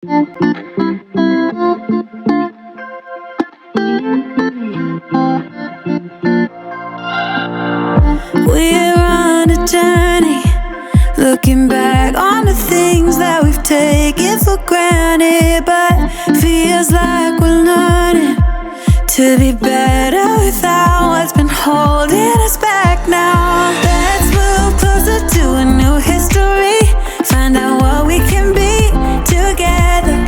We're on a journey, looking back on the things that we've taken for granted, but feels like we're learning to be better without what's been holding us back now. Let's move closer to a new history, find out what we can be together.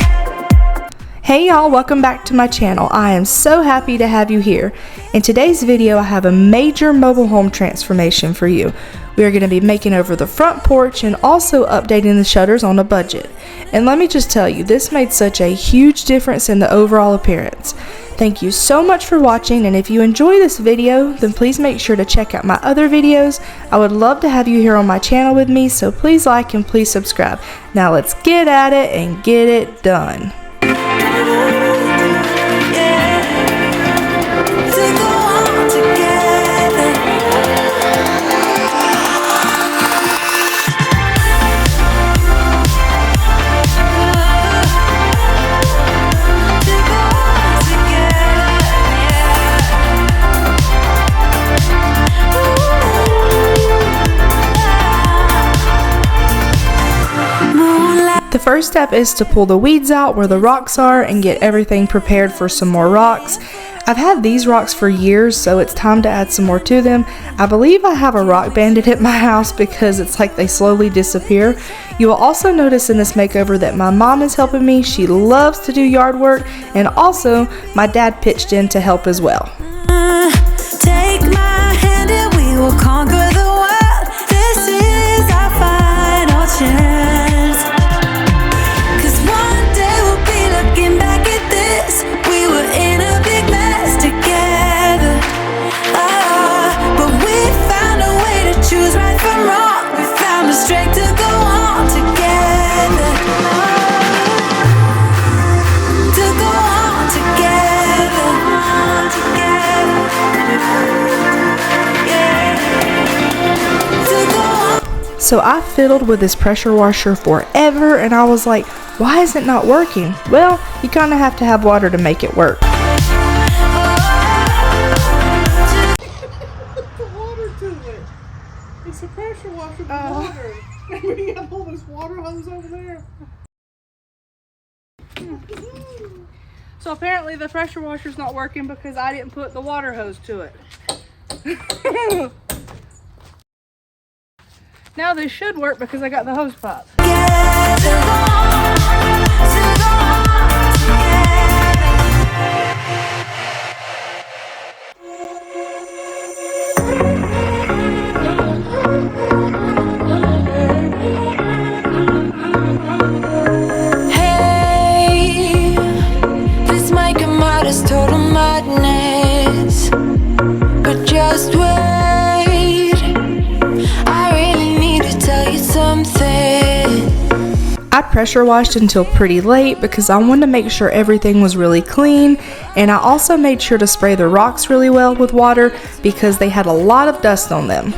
Hey y'all, welcome back to my channel. I am so happy to have you here. In today's video, I have a major mobile home transformation for you. We are going to be making over the front porch and also updating the shutters on a budget. And let me just tell you, this made such a huge difference in the overall appearance. Thank you so much for watching, and if you enjoy this video, then please make sure to check out my other videos. I would love to have you here on my channel with me, so please like and please subscribe. Now let's get at it and get it done. The first step is to pull the weeds out where the rocks are and get everything prepared for some more rocks. I've had these rocks for years, so it's time to add some more to them. I believe I have a rock bandit at my house because it's like they slowly disappear. You will also notice in this makeover that my mom is helping me. She loves to do yard work, and also my dad pitched in to help as well. Take my hand and we will conquer the world. This is our final chance. So I fiddled with this pressure washer forever, and I was like, why is it not working? Well, you kind of have to have water to make it work. The water to it. It's a pressure washer with water. And we got all this water hose over there. So apparently the pressure washer's not working because I didn't put the water hose to it. Now this should work because I got the hose pipe. Hey, this might come out as total madness, but just wait. I pressure washed until pretty late because I wanted to make sure everything was really clean, and I also made sure to spray the rocks really well with water because they had a lot of dust on them.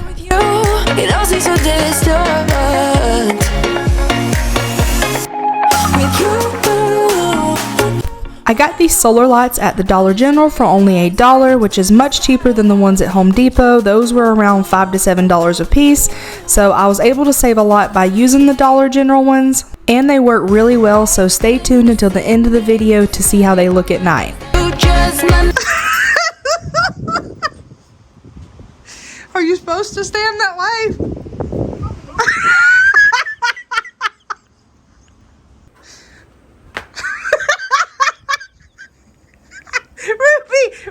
I got these solar lights at the Dollar General for only $1, which is much cheaper than the ones at Home Depot. Those were around $5 to $7 a piece, so I was able to save a lot by using the Dollar General ones, and they work really well, so stay tuned until the end of the video to see how they look at night. Are you supposed to stand that way?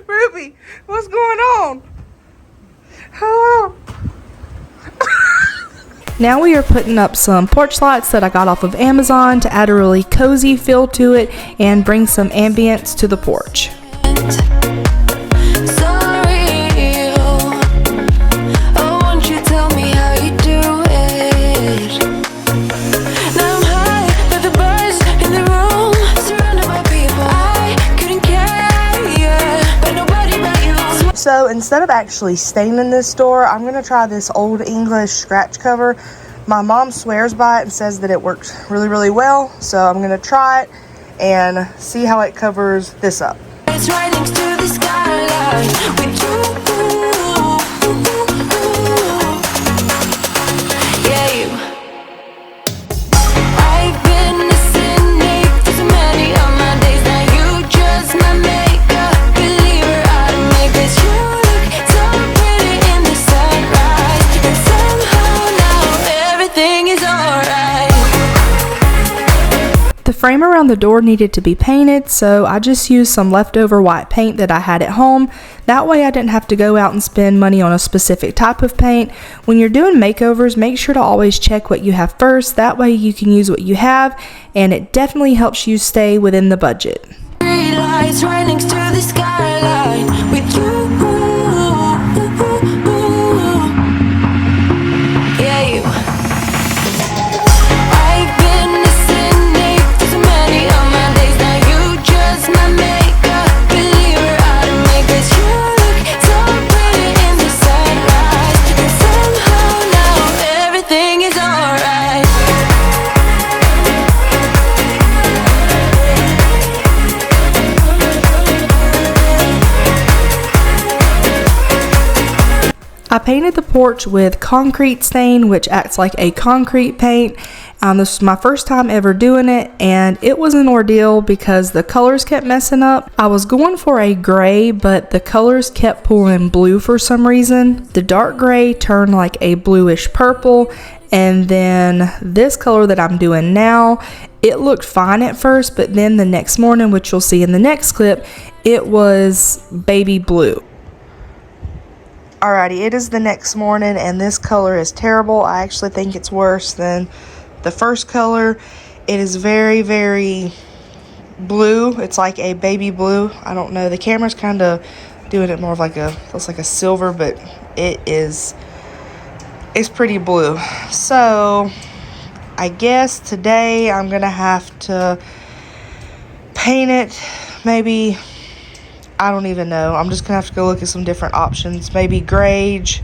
Ruby, what's going on? Oh. Now we are putting up some porch lights that I got off of Amazon to add a really cozy feel to it and bring some ambience to the porch. So instead of actually staining this door, I'm going to try this Old English scratch cover. My mom swears by it and says that it works really, really well. So I'm gonna try it and see how it covers this up. It's right next to the skyline with you. Yeah, you. I've been missing you for so many of my days. Now you just my makeup believer. I don't make this. You look so pretty in the sunrise, and somehow now everything is alright. The frame around the door needed to be painted, so I just used some leftover white paint that I had at home. That way I didn't have to go out and spend money on a specific type of paint. When you're doing makeovers, make sure to always check what you have first. That way you can use what you have, and it definitely helps you stay within the budget. Lights right next to the skyline with you. Yeah, you. I've been missing you for so many of my days. Now you just my makeup believer. I don't make this. You look so pretty in the sunrise, and somehow now everything is alright. I painted the porch with concrete stain, which acts like a concrete paint. This was my first time ever doing it, and it was an ordeal because the colors kept messing up. I was going for a gray, but the colors kept pulling blue for some reason. The dark gray turned like a bluish purple, and then this color that I'm doing now, it looked fine at first, but then the next morning, which you'll see in the next clip, it was baby blue. Alrighty, it is the next morning and this color is terrible. I actually think it's worse than the first color. It is very, very blue. It's like a baby blue. I don't know. The camera's kind of doing it more of like looks like a silver, but it's pretty blue. So I guess today I'm gonna have to paint it. Maybe, I don't even know. I'm just gonna have to go look at some different options. Maybe grage.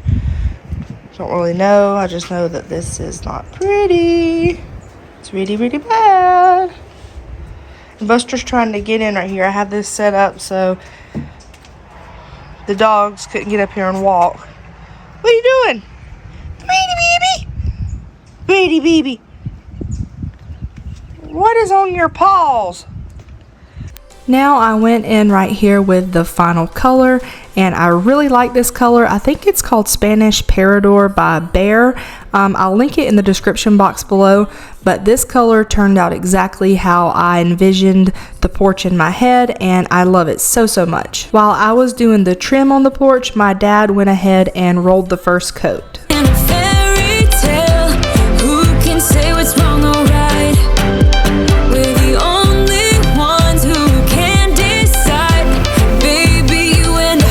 Don't really know. I just know that this is not pretty. It's really, really bad. And Buster's trying to get in right here. I have this set up so the dogs couldn't get up here and walk. What are you doing? Baby baby. Baby baby. What is on your paws? Now I went in right here with the final color, and I really like this color. I think it's called Spanish Parador by Behr. I'll link it in the description box below, but this color turned out exactly how I envisioned the porch in my head, and I love it so, so much. While I was doing the trim on the porch, my dad went ahead and rolled the first coat. In a fairy tale, who can say what's wrong or right? We're the only ones who can decide. Baby, you and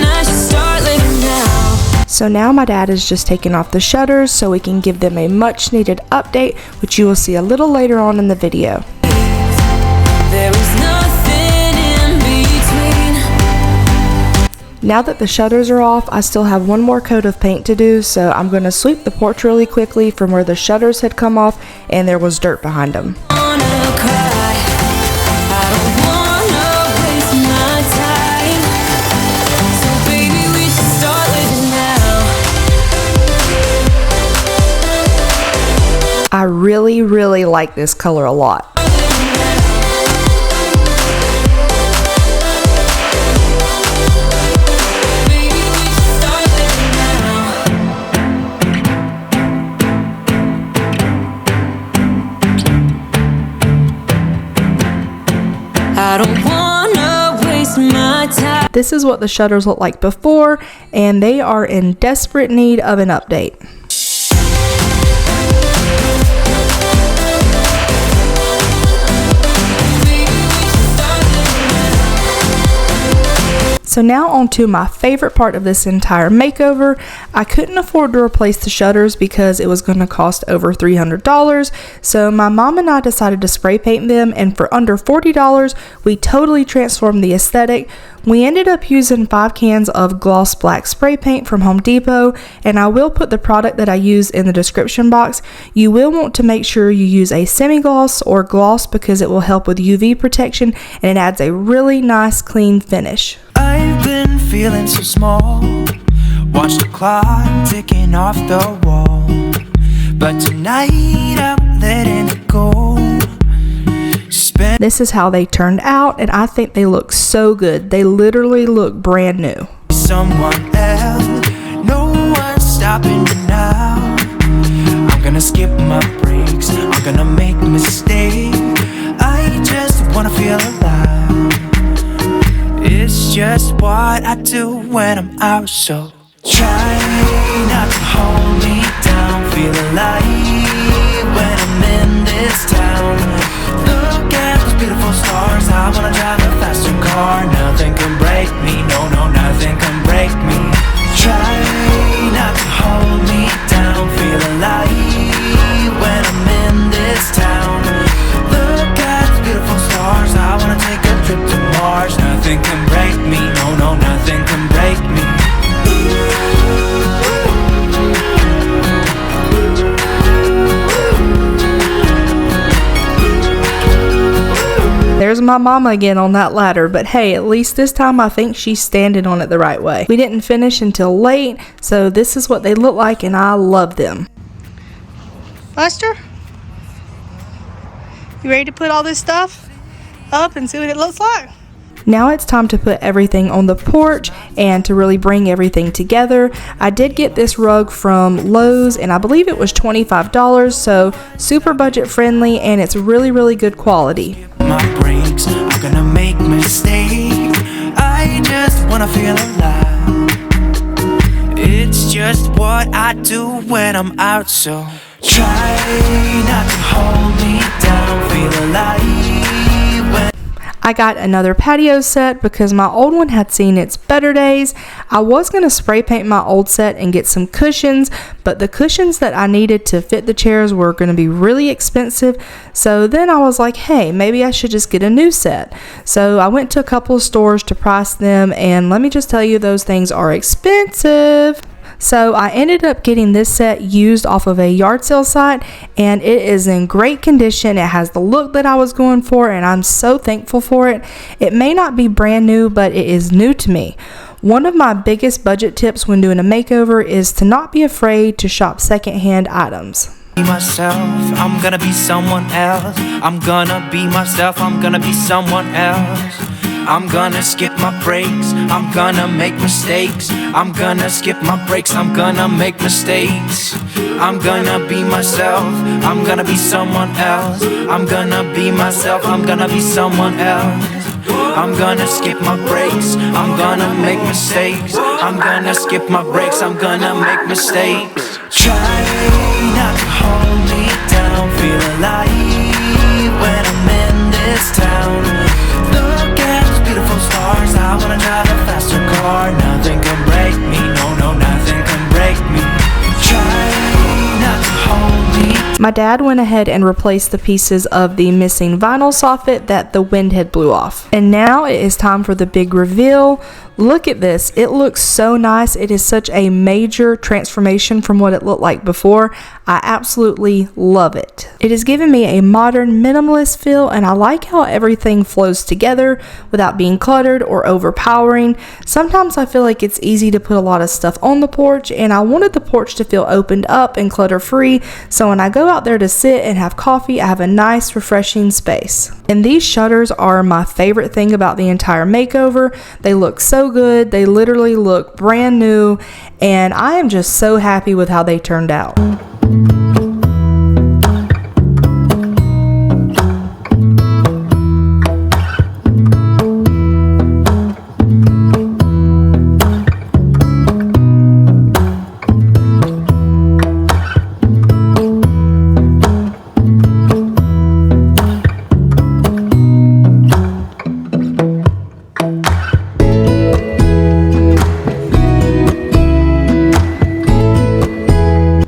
I should start living now. So now my dad is just taking off the shutters so we can give them a much needed update, which you will see a little later on in the video. There is nothing in between. Now that the shutters are off, I still have one more coat of paint to do, so I'm going to sweep the porch really quickly from where the shutters had come off and there was dirt behind them. Wanna cry. I don't wanna waste my time. So baby, we should start living now. I really, really like this color a lot. I don't wanna waste my time. This is what the shutters looked like before, and they are in desperate need of an update. So now on to my favorite part of this entire makeover. I couldn't afford to replace the shutters because it was going to cost over $300. So my mom and I decided to spray paint them, and for under $40, we totally transformed the aesthetic. We ended up using 5 cans of gloss black spray paint from Home Depot, and I will put the product that I use in the description box. You will want to make sure you use a semi-gloss or gloss because it will help with UV protection and it adds a really nice clean finish. I've been feeling so small, watch the clock ticking off the wall, but tonight I'm letting it go. This is how they turned out, and I think they look so good. They literally look brand new. Someone else, no one's stopping me now. I'm gonna skip my breaks, I'm gonna make a mistake. I just wanna feel alive. It's just what I do when I'm out, so try not to hold me down. Feel alive when I'm in this town. Look at those beautiful stars, I wanna drive a faster car. Nothing can break me, no, no, nothing can break me. Try not to hold me down. Feel alive when I'm in this town. Look at those beautiful stars, I wanna take a trip to Mars. Nothing can break me, no, no, nothing can break me. There's my mama again on that ladder, but hey, at least this time I think she's standing on it the right way. We didn't finish until late, so this is what they look like and I love them. Buster, you ready to put all this stuff up and see what it looks like? Now it's time to put everything on the porch and to really bring everything together. I did get this rug from Lowe's and I believe it was $25, so super budget friendly and it's really good quality. My breaks, I'm gonna make mistakes. I just wanna feel alive. It's just what I do when I'm out, so try not to hold me down. Feel alive when I got another patio set because my old one had seen its better days. I was going to spray paint my old set and get some cushions, but the cushions that I needed to fit the chairs were going to be really expensive. So then I was like, hey, maybe I should just get a new set. So I went to a couple of stores to price them, and let me just tell you, those things are expensive. So I ended up getting this set used off of a yard sale site, and it is in great condition. It has the look that I was going for, and I'm so thankful for it. It may not be brand new, but it is new to me. One of my biggest budget tips when doing a makeover is to not be afraid to shop secondhand items. be myself, I'm gonna be someone else. I'm gonna be myself, I'm gonna be someone else. I'm gonna skip my breaks, I'm gonna make mistakes. I'm gonna skip my breaks, I'm gonna make mistakes. I'm gonna be myself, I'm gonna be someone else. I'm gonna be myself, I'm gonna be someone else. I'm gonna skip my breaks, I'm gonna make mistakes. I'm gonna skip my breaks, I'm gonna make mistakes. Try not to hold me down, feel alive when I'm in this town. Look at those beautiful stars, I wanna drive a faster car. Nothing can break me, no, no, nothing can break me. Try not to hold me. My dad went ahead and replaced the pieces of the missing vinyl soffit that the wind had blew off. And now it is time for the big reveal. Look at this. It looks so nice. It is such a major transformation from what it looked like before. I absolutely love it. It has given me a modern minimalist feel, and I like how everything flows together without being cluttered or overpowering. Sometimes I feel like it's easy to put a lot of stuff on the porch, and I wanted the porch to feel opened up and clutter free, so when I go out there to sit and have coffee, I have a nice refreshing space. And these shutters are my favorite thing about the entire makeover. They look so good. They literally look brand new, and I am just so happy with how they turned out.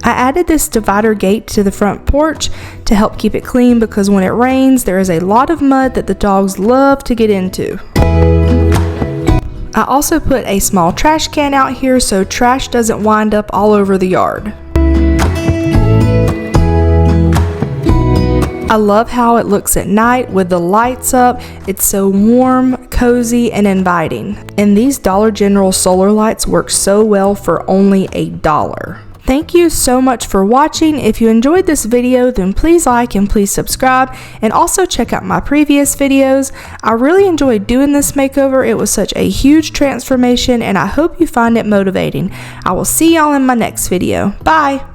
Added this divider gate to the front porch to help keep it clean, because when it rains there is a lot of mud that the dogs love to get into. I also put a small trash can out here so trash doesn't wind up all over the yard. I love how it looks at night with the lights up. It's so warm, cozy, and inviting. And these Dollar General solar lights work so well for only $1. Thank you so much for watching. If you enjoyed this video, then please like and please subscribe, and also check out my previous videos. I really enjoyed doing this makeover. It was such a huge transformation, and I hope you find it motivating. I will see y'all in my next video. Bye!